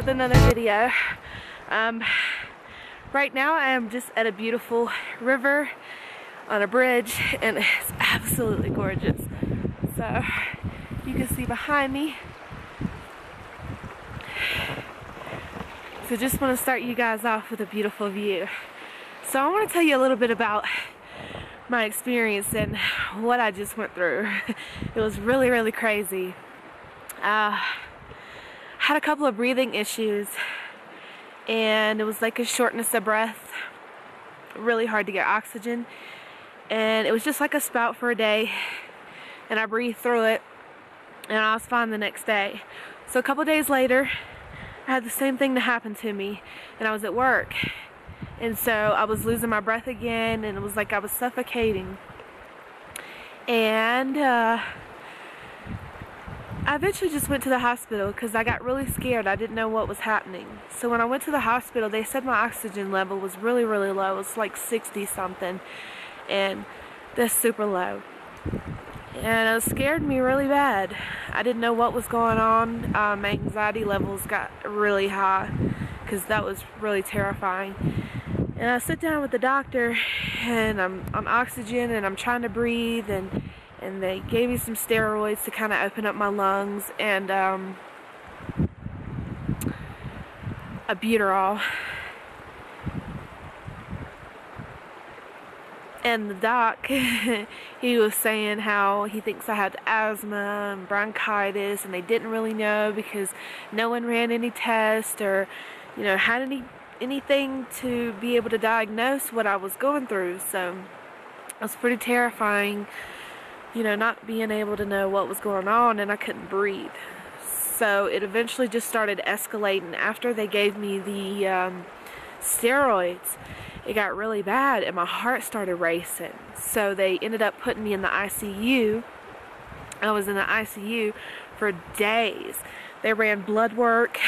another video. Right now I am just at a beautiful river on a bridge and it's absolutely gorgeous. So you can see behind me. So just want to start you guys off with a beautiful view. So I want to tell you a little bit about my experience and what I just went through. It was really, really crazy. Had a couple of breathing issues and it was like a shortness of breath, really hard to get oxygen, and it was just like a spout for a day, and I breathed through it and I was fine the next day. So a couple days later I had the same thing to happen to me, and I was at work, and so I was losing my breath again and it was like I was suffocating, and I eventually just went to the hospital because I got really scared. I didn't know what was happening. So when I went to the hospital, they said my oxygen level was really, really low. It was like 60 something, and that's super low. And it scared me really bad. I didn't know what was going on. My anxiety levels got really high because that was really terrifying. And I sit down with the doctor and I'm on oxygen and I'm trying to breathe, and they gave me some steroids to kind of open up my lungs, and albuterol. And the doc, he was saying how he thinks I had asthma and bronchitis, and they didn't really know because no one ran any tests or, you know, had anything to be able to diagnose what I was going through. So it was pretty terrifying, you know, not being able to know what was going on, and I couldn't breathe. So it eventually just started escalating. After they gave me the steroids, it got really bad and my heart started racing. So they ended up putting me in the ICU. I was in the ICU for days. They ran blood work,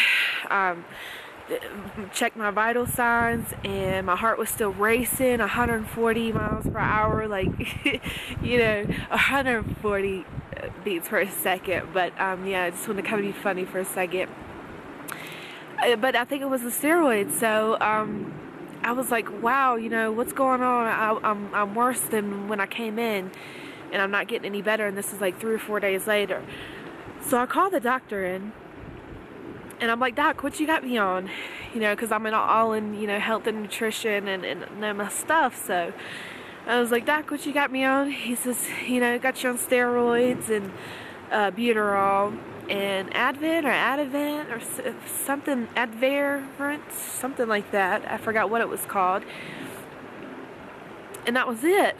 checked my vital signs, and my heart was still racing 140 miles per hour, like you know, 140 beats per second. But yeah, I just want to kind of be funny for a second. But I think it was the steroids. So I was like, wow, you know, what's going on? I'm worse than when I came in, and I'm not getting any better, and this is like 3 or 4 days later. So I called the doctor in, and I'm like, Doc, what you got me on? You know, because I'm all in, you know, health and nutrition and know my stuff. So I was like, Doc, what you got me on? He says, you know, got you on steroids and albuterol and Advent or Advent or something, Advarant, something like that. I forgot what it was called. And that was it.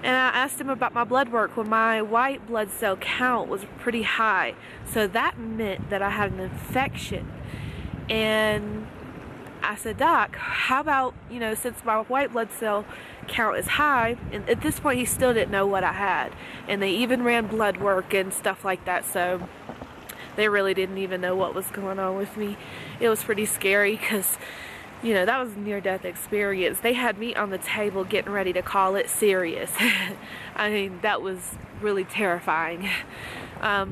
And I asked him about my blood work. Well, my white blood cell count was pretty high. So that meant that I had an infection. And I said, Doc, how about, you know, since my white blood cell count is high, and at this point he still didn't know what I had. And they even ran blood work and stuff like that. So they really didn't even know what was going on with me. It was pretty scary because, you know, that was a near-death experience. They had me on the table getting ready to call it serious. I mean, that was really terrifying. But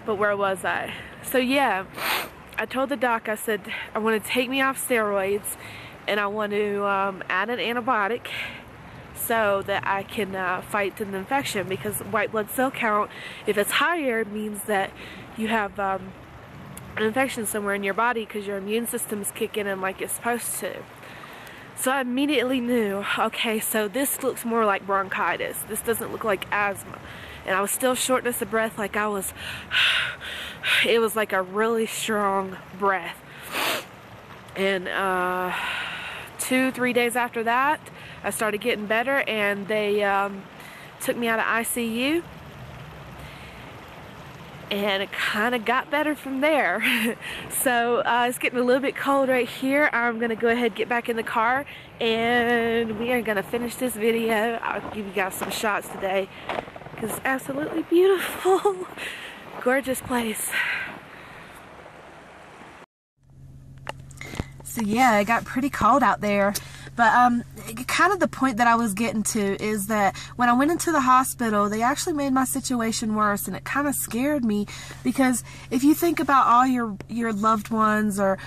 where was I? So yeah, I told the doc, I said, I want to take me off steroids, and I want to add an antibiotic so that I can fight an infection, because white blood cell count, if it's higher, it means that you have an infection somewhere in your body because your immune system's kicking in like it's supposed to. So I immediately knew, okay, so this looks more like bronchitis. This doesn't look like asthma. And I was still shortness of breath, like I was, it was like a really strong breath. And 2-3 days after that, I started getting better, and they took me out of ICU. And it kind of got better from there. So it's getting a little bit cold right here. I'm going to go ahead and get back in the car, and we are going to finish this video. I'll give you guys some shots today because it's absolutely beautiful. Gorgeous place. So yeah, it got pretty cold out there. But kind of the point that I was getting to is that when I went into the hospital, they actually made my situation worse, and it kind of scared me, because if you think about all your loved ones or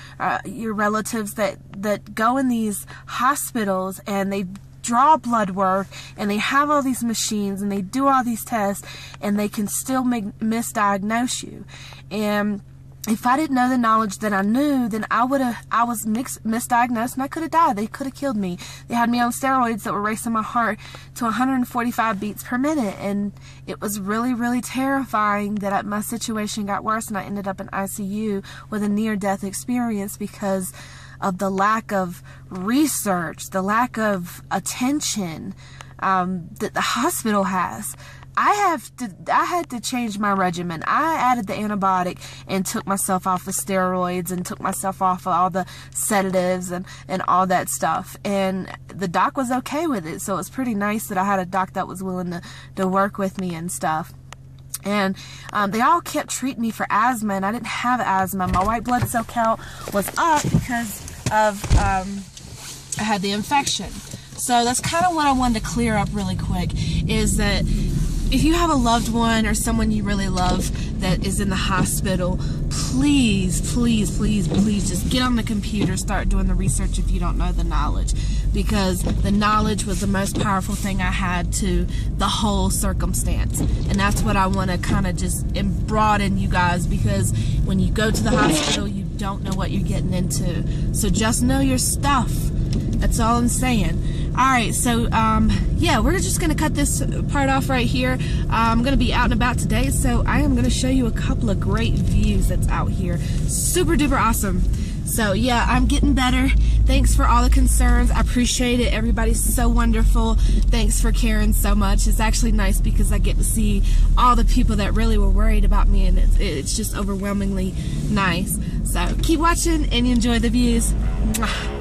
your relatives that go in these hospitals and they draw blood work and they have all these machines and they do all these tests and they can still misdiagnose you. And if I didn't know the knowledge that I knew, then I was misdiagnosed and I could have died. They could have killed me. They had me on steroids that were racing my heart to 145 beats per minute, and it was really, really terrifying that my situation got worse and I ended up in ICU with a near-death experience because of the lack of research, the lack of attention that the hospital has. I had to change my regimen. I added the antibiotic and took myself off the steroids and took myself off of all the sedatives and all that stuff. And the doc was okay with it, so it was pretty nice that I had a doc that was willing to work with me and stuff. And they all kept treating me for asthma, and I didn't have asthma. My white blood cell count was up because of I had the infection. So that's kind of what I wanted to clear up really quick, is that if you have a loved one or someone you really love that is in the hospital, please, please, please, please just get on the computer, start doing the research if you don't know the knowledge, because the knowledge was the most powerful thing I had to the whole circumstance. And that's what I want to kind of just broaden you guys, because when you go to the hospital, you don't know what you're getting into. So just know your stuff. That's all I'm saying. Alright, so yeah, we're just going to cut this part off right here. I'm going to be out and about today, so I am going to show you a couple of great views that's out here. Super duper awesome. So yeah, I'm getting better. Thanks for all the concerns. I appreciate it. Everybody's so wonderful. Thanks for caring so much. It's actually nice because I get to see all the people that really were worried about me, and it's just overwhelmingly nice. So keep watching and enjoy the views. Mwah.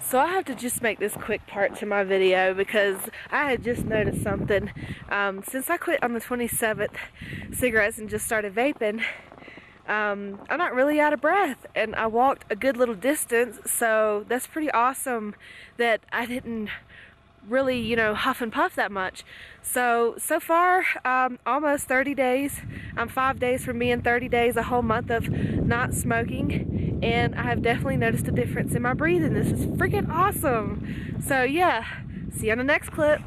So I have to just make this quick part to my video because I had just noticed something. Since I quit on the 27th cigarettes and just started vaping, I'm not really out of breath, and I walked a good little distance, so that's pretty awesome that I didn't really, you know, huff and puff that much. So far, almost 30 days. I'm 5 days from being 30 days, a whole month of not smoking, and I have definitely noticed a difference in my breathing. This is freaking awesome. So yeah, see you on the next clip.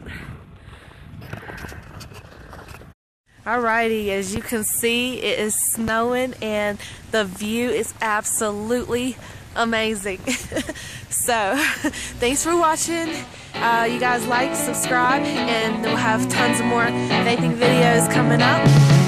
Alrighty, as you can see, it is snowing and the view is absolutely amazing. So thanks for watching. You guys like, subscribe, and we'll have tons of more vaping videos coming up.